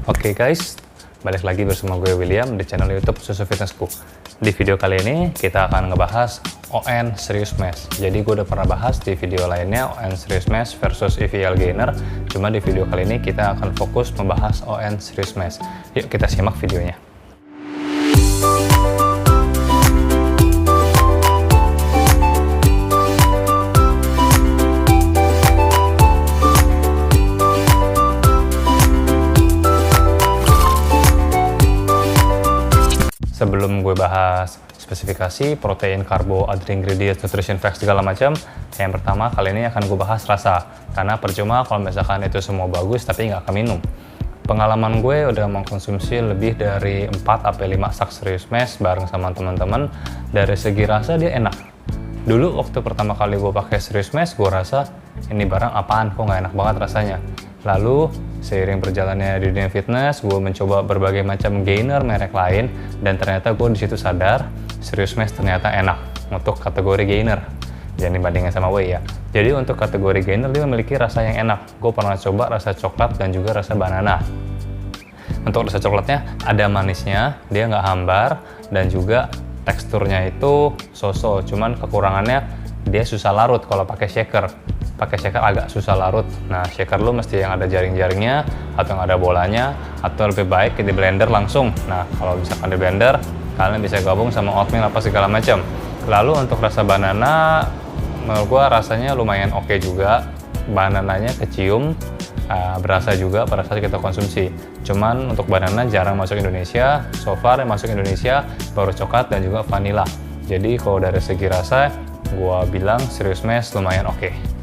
Oke guys, balik lagi bersama gue William di channel YouTube Susu Fitnessku. Di video kali ini kita akan ngebahas ON Serious Mesh. Jadi gue udah pernah bahas di video lainnya ON Serious Mesh versus EVL Gainer. Cuma di video kali ini kita akan fokus membahas ON Serious Mesh. Yuk kita simak videonya. Sebelum gue bahas spesifikasi, protein, karbo, other ingredients, nutrition facts, segala macam, yang pertama kali ini akan gue bahas rasa. Karena percuma kalau misalkan itu semua bagus tapi nggak keminum. Pengalaman gue udah mengkonsumsi lebih dari 4-5 sak Serious Mesh bareng sama teman-teman. Dari segi rasa dia enak. Dulu waktu pertama kali gue pakai Serious Mesh, gue rasa ini barang apaan, kok nggak enak banget rasanya. Lalu seiring berjalannya di dunia fitness, gue mencoba berbagai macam gainer merek lain, dan ternyata gue disitu sadar Serious Mesh ternyata enak untuk kategori gainer. Jangan dibandingin sama whey ya. Jadi untuk kategori gainer dia memiliki rasa yang enak. Gue pernah coba rasa coklat dan juga rasa banana. Untuk rasa coklatnya ada manisnya, dia nggak hambar, dan juga teksturnya itu so-so. Cuman kekurangannya dia susah larut kalau pakai shaker. Pakai shaker agak susah larut. Nah, shaker lu mesti yang ada jaring-jaringnya atau yang ada bolanya, atau lebih baik di blender langsung. Nah, kalau misalkan di blender, kalian bisa gabung sama oatmeal apa segala macam. Lalu untuk rasa banana, menurut gua rasanya lumayan oke juga. Banananya kecium, berasa juga pada saat kita konsumsi. Cuman untuk banana jarang masuk Indonesia. So far yang masuk Indonesia baru coklat dan juga vanilla. Jadi kalau dari segi rasa, gua bilang Serious Mesh lumayan oke.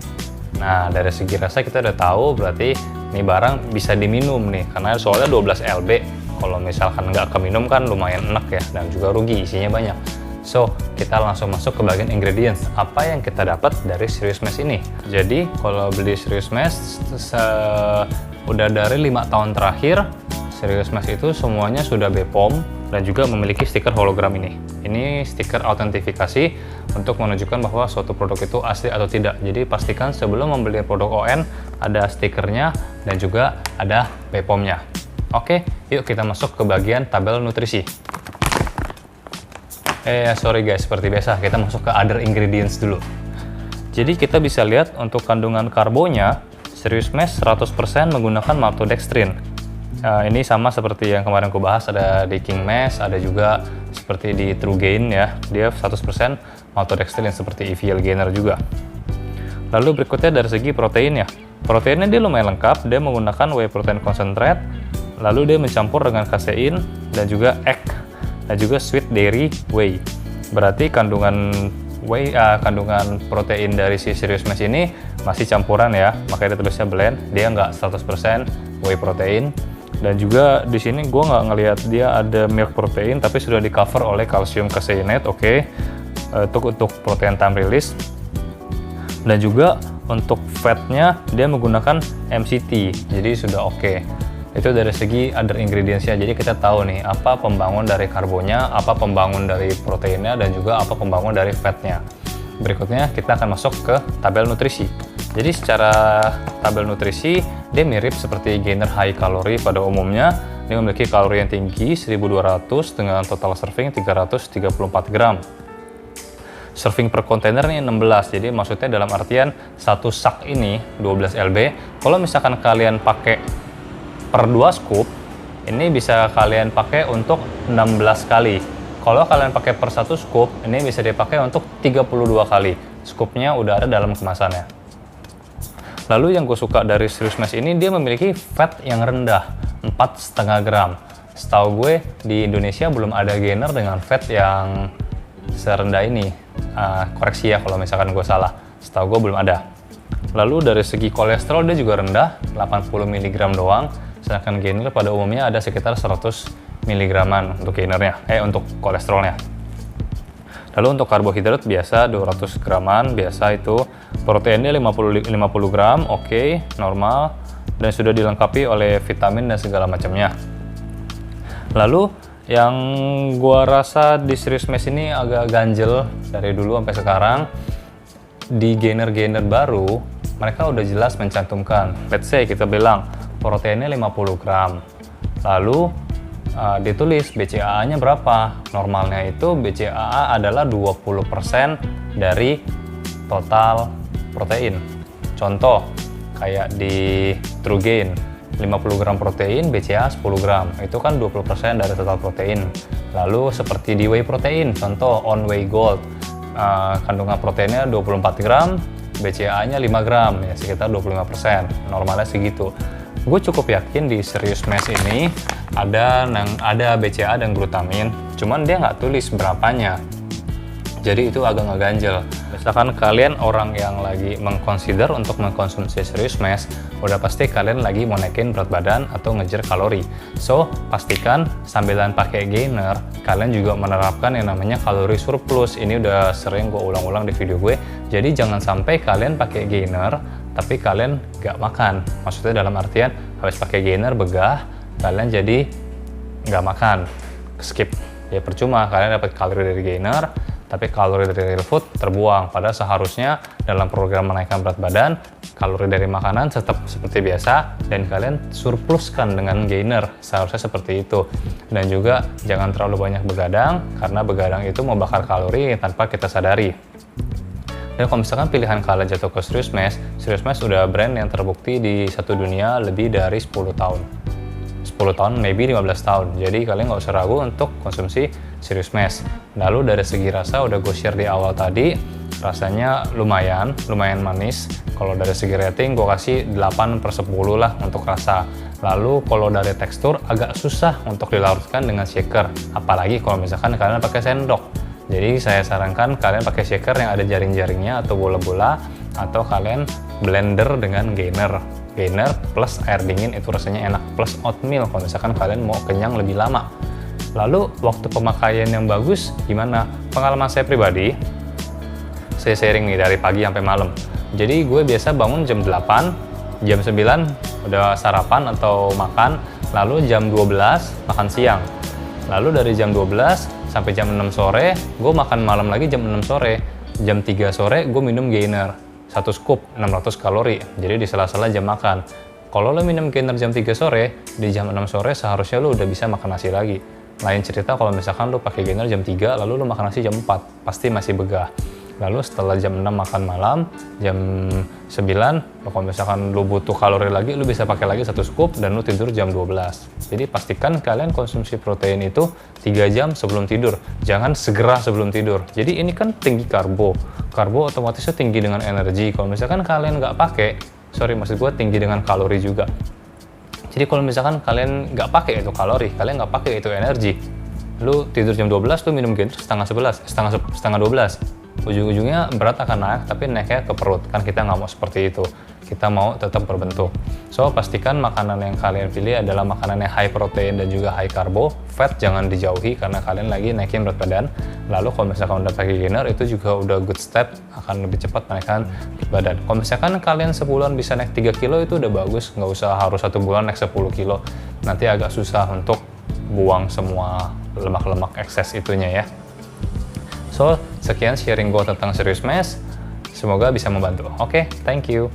Nah, dari segi rasa kita udah tahu berarti ini barang bisa diminum nih, karena soalnya 12 lb. Kalau misalkan nggak keminum kan lumayan enak ya, dan juga rugi, isinya banyak. So, kita langsung masuk ke bagian ingredients. Apa yang kita dapat dari Serious Mesh ini? Jadi, kalau beli Serious Mesh, udah dari 5 tahun terakhir, Serious Mesh itu semuanya sudah BPOM dan juga memiliki stiker hologram ini. Ini stiker autentifikasi untuk menunjukkan bahwa suatu produk itu asli atau tidak. Jadi pastikan sebelum membeli produk ON ada stikernya dan juga ada BPOM-nya. Oke, yuk kita masuk ke bagian tabel nutrisi. Sorry guys, seperti biasa kita masuk ke other ingredients dulu. Jadi kita bisa lihat untuk kandungan karbonya, Serious Mesh 100% menggunakan maltodextrin. Ini sama seperti yang kemarin aku bahas, ada di King Mesh, ada juga seperti di True Gain ya, dia 100% maltodextrin seperti EVL Gainer juga. Lalu berikutnya dari segi proteinnya. Proteinnya dia lumayan lengkap, dia menggunakan whey protein concentrate, lalu dia mencampur dengan casein dan juga egg, dan juga sweet dairy whey. Berarti kandungan kandungan protein dari si Serious Mesh ini masih campuran ya, makanya dia tulisnya blend, dia nggak 100% whey protein. Dan juga di sini gue nggak ngelihat dia ada milk protein, tapi sudah di cover oleh calcium caseinate, oke. Untuk protein time release. Dan juga untuk fatnya dia menggunakan MCT, jadi sudah oke. Itu dari segi other ingredients-nya. Jadi kita tahu nih apa pembangun dari karbonya, apa pembangun dari proteinnya, dan juga apa pembangun dari fatnya. Berikutnya kita akan masuk ke tabel nutrisi. Jadi secara tabel nutrisi, dia mirip seperti gainer high kalori pada umumnya. Dia memiliki kalori yang tinggi 1200 dengan total serving 334 gram. Serving per kontainer ini 16, jadi maksudnya dalam artian satu sak ini 12 lb. Kalau misalkan kalian pakai per 2 scoop, ini bisa kalian pakai untuk 16 kali. Kalau kalian pakai per 1 scoop, ini bisa dipakai untuk 32 kali. Scoopnya udah ada dalam kemasannya. Lalu yang gue suka dari Serious Mesh ini, dia memiliki fat yang rendah, 4,5 gram. Setahu gue di Indonesia belum ada gainer dengan fat yang serendah ini. Koreksi ya kalau misalkan gue salah, setahu gue belum ada. Lalu dari segi kolesterol dia juga rendah, 80 mg doang. Sedangkan gainer pada umumnya ada sekitar 100 mg untuk gainernya, untuk kolesterolnya. Lalu untuk karbohidrat biasa 200 graman, biasa itu. Proteinnya 50 gram, oke, normal. Dan sudah dilengkapi oleh vitamin dan segala macamnya. Lalu yang gua rasa di Serious Mesh ini agak ganjel dari dulu sampai sekarang. Di gainer-gainer baru, mereka udah jelas mencantumkan. Let's say kita bilang proteinnya 50 gram. Lalu ditulis BCAA-nya berapa. Normalnya itu BCAA adalah 20% dari total protein. Contoh, kayak di TrueGain, 50 gram protein, BCAA 10 gram. Itu kan 20% dari total protein. Lalu seperti di whey protein, contoh On Whey Gold, kandungan proteinnya 24 gram, BCAA-nya 5 gram, ya sekitar 25%. Normalnya segitu. Gue cukup yakin di Serious Mass ini ada BCAA dan glutamin, cuman dia nggak tulis berapanya. Jadi itu agak ngeganjel. Misalkan kalian orang yang lagi mengconsider untuk mengkonsumsi Serious Mass, udah pasti kalian lagi mau naikin berat badan atau ngejar kalori. So, pastikan sambilan pakai gainer, kalian juga menerapkan yang namanya kalori surplus. Ini udah sering gue ulang-ulang di video gue. Jadi jangan sampai kalian pakai gainer, tapi kalian nggak makan. Maksudnya dalam artian, habis pakai gainer begah, kalian jadi nggak makan, skip. Ya percuma, kalian dapat kalori dari gainer, tapi kalori dari real food terbuang. Padahal seharusnya dalam program menaikkan berat badan, kalori dari makanan tetap seperti biasa dan kalian surpluskan dengan gainer. Seharusnya seperti itu. Dan juga jangan terlalu banyak begadang, karena begadang itu membakar kalori tanpa kita sadari. Dan kalau misalkan pilihan kalian jatuh ke Serious Mass udah brand yang terbukti di satu dunia lebih dari 10 tahun. 10 tahun, maybe 15 tahun. Jadi kalian nggak usah ragu untuk konsumsi Serious Mass. Lalu dari segi rasa udah gue share di awal tadi, rasanya lumayan manis. Kalau dari segi rating gue kasih 8/10 lah untuk rasa. Lalu kalau dari tekstur agak susah untuk dilarutkan dengan shaker, apalagi kalau misalkan kalian pakai sendok. Jadi saya sarankan kalian pakai shaker yang ada jaring-jaringnya atau bola-bola, atau kalian blender dengan gainer plus air dingin, itu rasanya enak, plus oatmeal kalau misalkan kalian mau kenyang lebih lama. Lalu waktu pemakaian yang bagus gimana? Pengalaman saya pribadi, saya sharing nih dari pagi sampai malam. Jadi gue biasa bangun jam 8, jam 9 udah sarapan atau makan, lalu jam 12 makan siang. Lalu dari jam 12 sampai jam 6 sore, gue makan malam lagi jam 6 sore. Jam 3 sore gue minum gainer. 1 scoop 600 kalori, jadi di sela-sela jam makan. Kalau lo minum gainer jam 3 sore, di jam 6 sore seharusnya lo udah bisa makan nasi lagi. Lain cerita kalau misalkan lo pakai gainer jam 3, lalu lo makan nasi jam 4, pasti masih begah. Lalu setelah jam 6 makan malam, jam 9, kalau misalkan lo butuh kalori lagi, lo bisa pakai lagi 1 scoop dan lo tidur jam 12. Jadi pastikan kalian konsumsi protein itu 3 jam sebelum tidur, jangan segera sebelum tidur. Jadi ini kan tinggi karbo otomatisnya tinggi dengan energi. Kalau misalkan kalian nggak pakai, maksud gue tinggi dengan kalori juga. Jadi kalau misalkan kalian nggak pakai itu kalori, kalian nggak pakai itu energi, lu tidur jam 12, lu minum gainer setengah 12, ujung-ujungnya berat akan naik, tapi naiknya ke perut. Kan kita nggak mau seperti itu, kita mau tetap berbentuk. So pastikan makanan yang kalian pilih adalah makanan yang high protein dan juga high karbo. Fat jangan dijauhi karena kalian lagi naikin berat badan. Lalu kalau misalkan udah pakai gainer, itu juga udah good step, akan lebih cepat menaikkan berat badan. Kalau misalkan kalian sebulan bisa naik 3 kilo, itu udah bagus, nggak usah harus 1 bulan naik 10 kilo. Nanti agak susah untuk buang semua lemak-lemak ekses itunya ya. So, sekian sharing gue tentang Serious Mass. Semoga bisa membantu. Oke, thank you.